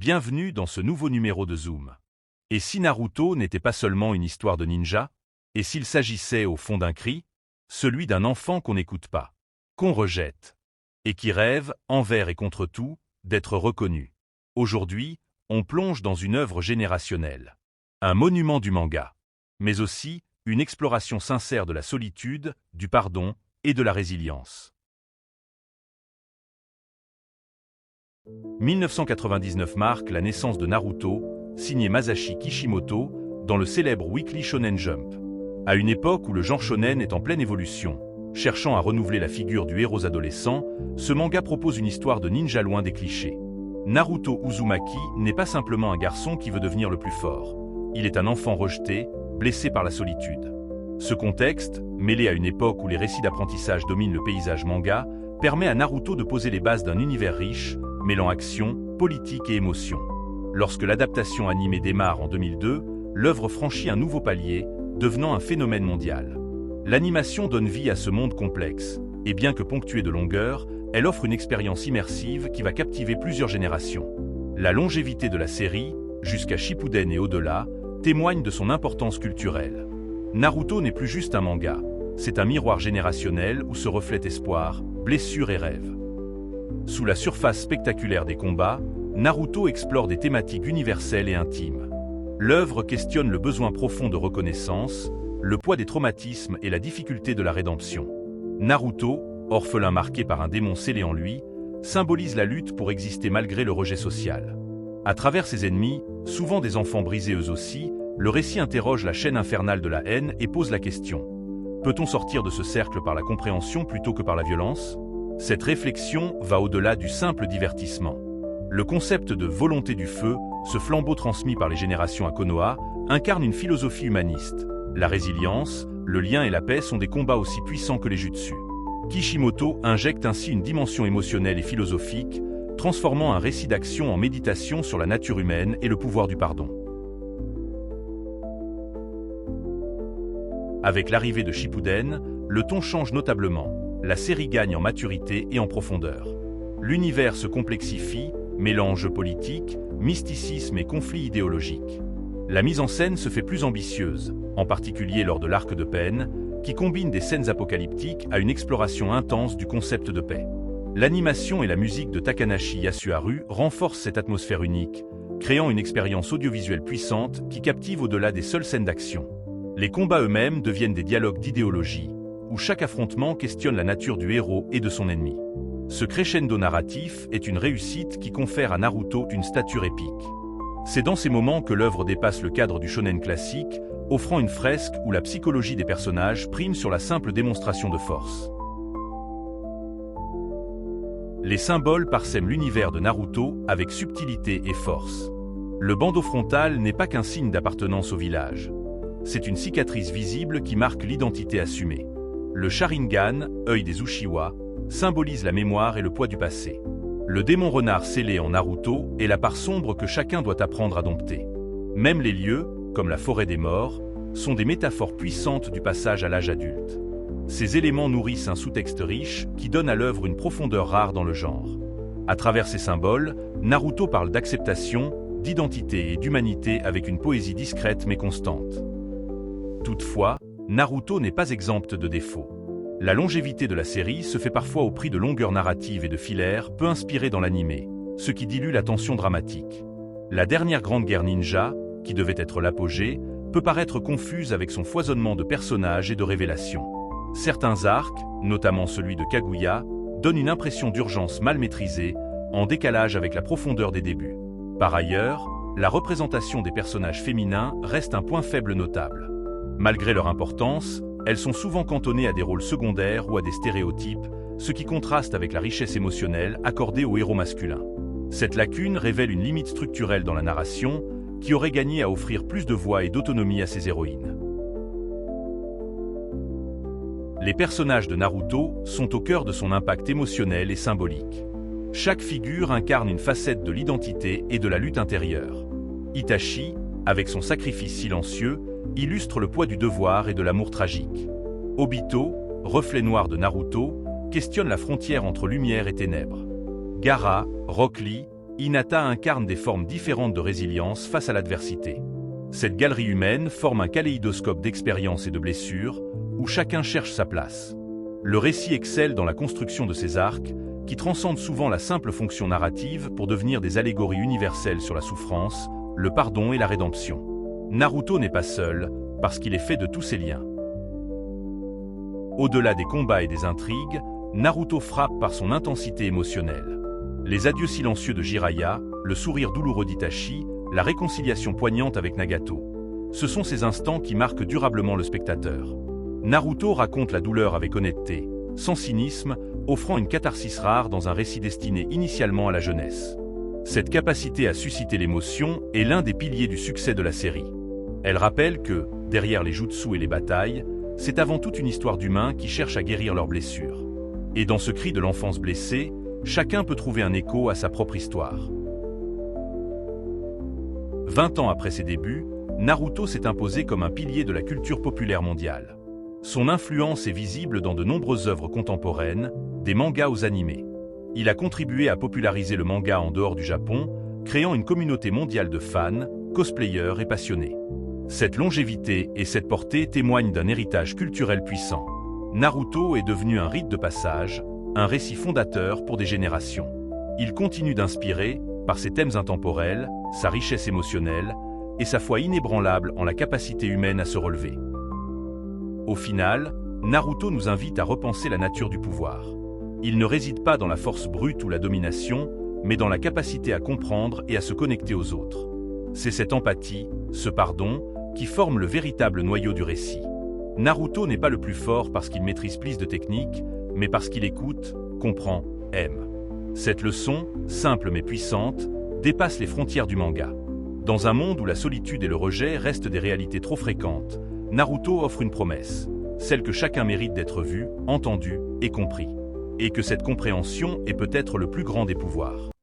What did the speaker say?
Bienvenue dans ce nouveau numéro de Zoom. Et si Naruto n'était pas seulement une histoire de ninja? Et s'il s'agissait au fond d'un cri? Celui d'un enfant qu'on n'écoute pas, qu'on rejette, et qui rêve, envers et contre tout, d'être reconnu. Aujourd'hui, on plonge dans une œuvre générationnelle. Un monument du manga, mais aussi une exploration sincère de la solitude, du pardon et de la résilience. 1999 marque la naissance de Naruto, signé Masashi Kishimoto, dans le célèbre Weekly Shonen Jump. À une époque où le genre shonen est en pleine évolution, cherchant à renouveler la figure du héros adolescent, ce manga propose une histoire de ninja loin des clichés. Naruto Uzumaki n'est pas simplement un garçon qui veut devenir le plus fort. Il est un enfant rejeté, blessé par la solitude. Ce contexte, mêlé à une époque où les récits d'apprentissage dominent le paysage manga, permet à Naruto de poser les bases d'un univers riche, mêlant action, politique et émotion. Lorsque l'adaptation animée démarre en 2002, l'œuvre franchit un nouveau palier, devenant un phénomène mondial. L'animation donne vie à ce monde complexe, et bien que ponctuée de longueur, elle offre une expérience immersive qui va captiver plusieurs générations. La longévité de la série, jusqu'à Shippuden et au-delà, témoigne de son importance culturelle. Naruto n'est plus juste un manga, c'est un miroir générationnel où se reflètent espoir, blessures et rêves. Sous la surface spectaculaire des combats, Naruto explore des thématiques universelles et intimes. L'œuvre questionne le besoin profond de reconnaissance, le poids des traumatismes et la difficulté de la rédemption. Naruto, orphelin marqué par un démon scellé en lui, symbolise la lutte pour exister malgré le rejet social. À travers ses ennemis, souvent des enfants brisés eux aussi, le récit interroge la chaîne infernale de la haine et pose la question: peut-on sortir de ce cercle par la compréhension plutôt que par la violence? Cette réflexion va au-delà du simple divertissement. Le concept de volonté du feu, ce flambeau transmis par les générations à Konoha, incarne une philosophie humaniste. La résilience, le lien et la paix sont des combats aussi puissants que les jutsu. Kishimoto injecte ainsi une dimension émotionnelle et philosophique, transformant un récit d'action en méditation sur la nature humaine et le pouvoir du pardon. Avec l'arrivée de Shippuden, le ton change notablement. La série gagne en maturité et en profondeur. L'univers se complexifie, mélange politique, mysticisme et conflits idéologiques. La mise en scène se fait plus ambitieuse, en particulier lors de l'arc de Pain, qui combine des scènes apocalyptiques à une exploration intense du concept de paix. L'animation et la musique de Takanashi Yasuharu renforcent cette atmosphère unique, créant une expérience audiovisuelle puissante qui captive au-delà des seules scènes d'action. Les combats eux-mêmes deviennent des dialogues d'idéologie, où chaque affrontement questionne la nature du héros et de son ennemi. Ce crescendo narratif est une réussite qui confère à Naruto une stature épique. C'est dans ces moments que l'œuvre dépasse le cadre du shonen classique, offrant une fresque où la psychologie des personnages prime sur la simple démonstration de force. Les symboles parsèment l'univers de Naruto avec subtilité et force. Le bandeau frontal n'est pas qu'un signe d'appartenance au village. C'est une cicatrice visible qui marque l'identité assumée. Le Sharingan, œil des Uchiwa, symbolise la mémoire et le poids du passé. Le démon renard scellé en Naruto est la part sombre que chacun doit apprendre à dompter. Même les lieux, comme la forêt des morts, sont des métaphores puissantes du passage à l'âge adulte. Ces éléments nourrissent un sous-texte riche qui donne à l'œuvre une profondeur rare dans le genre. À travers ces symboles, Naruto parle d'acceptation, d'identité et d'humanité avec une poésie discrète mais constante. Toutefois, Naruto n'est pas exempte de défauts. La longévité de la série se fait parfois au prix de longueurs narratives et de filaires peu inspirés dans l'anime, ce qui dilue la tension dramatique. La dernière grande guerre ninja, qui devait être l'apogée, peut paraître confuse avec son foisonnement de personnages et de révélations. Certains arcs, notamment celui de Kaguya, donnent une impression d'urgence mal maîtrisée, en décalage avec la profondeur des débuts. Par ailleurs, la représentation des personnages féminins reste un point faible notable. Malgré leur importance, elles sont souvent cantonnées à des rôles secondaires ou à des stéréotypes, ce qui contraste avec la richesse émotionnelle accordée aux héros masculins. Cette lacune révèle une limite structurelle dans la narration, qui aurait gagné à offrir plus de voix et d'autonomie à ses héroïnes. Les personnages de Naruto sont au cœur de son impact émotionnel et symbolique. Chaque figure incarne une facette de l'identité et de la lutte intérieure. Itachi, avec son sacrifice silencieux, illustre le poids du devoir et de l'amour tragique. Obito, reflet noir de Naruto, questionne la frontière entre lumière et ténèbres. Gaara, Rock Lee, Hinata incarne des formes différentes de résilience face à l'adversité. Cette galerie humaine forme un kaléidoscope d'expériences et de blessures, où chacun cherche sa place. Le récit excelle dans la construction de ces arcs, qui transcendent souvent la simple fonction narrative pour devenir des allégories universelles sur la souffrance, le pardon et la rédemption. Naruto n'est pas seul, parce qu'il est fait de tous ces liens. Au-delà des combats et des intrigues, Naruto frappe par son intensité émotionnelle. Les adieux silencieux de Jiraiya, le sourire douloureux d'Itachi, la réconciliation poignante avec Nagato. Ce sont ces instants qui marquent durablement le spectateur. Naruto raconte la douleur avec honnêteté, sans cynisme, offrant une catharsis rare dans un récit destiné initialement à la jeunesse. Cette capacité à susciter l'émotion est l'un des piliers du succès de la série. Elle rappelle que, derrière les jutsu et les batailles, c'est avant tout une histoire d'humains qui cherchent à guérir leurs blessures. Et dans ce cri de l'enfance blessée, chacun peut trouver un écho à sa propre histoire. 20 ans après ses débuts, Naruto s'est imposé comme un pilier de la culture populaire mondiale. Son influence est visible dans de nombreuses œuvres contemporaines, des mangas aux animés. Il a contribué à populariser le manga en dehors du Japon, créant une communauté mondiale de fans, cosplayers et passionnés. Cette longévité et cette portée témoignent d'un héritage culturel puissant. Naruto est devenu un rite de passage, un récit fondateur pour des générations. Il continue d'inspirer, par ses thèmes intemporels, sa richesse émotionnelle et sa foi inébranlable en la capacité humaine à se relever. Au final, Naruto nous invite à repenser la nature du pouvoir. Il ne réside pas dans la force brute ou la domination, mais dans la capacité à comprendre et à se connecter aux autres. C'est cette empathie, ce pardon, qui forme le véritable noyau du récit. Naruto n'est pas le plus fort parce qu'il maîtrise plus de techniques, mais parce qu'il écoute, comprend, aime. Cette leçon, simple mais puissante, dépasse les frontières du manga. Dans un monde où la solitude et le rejet restent des réalités trop fréquentes, Naruto offre une promesse, celle que chacun mérite d'être vu, entendu et compris. Et que cette compréhension est peut-être le plus grand des pouvoirs.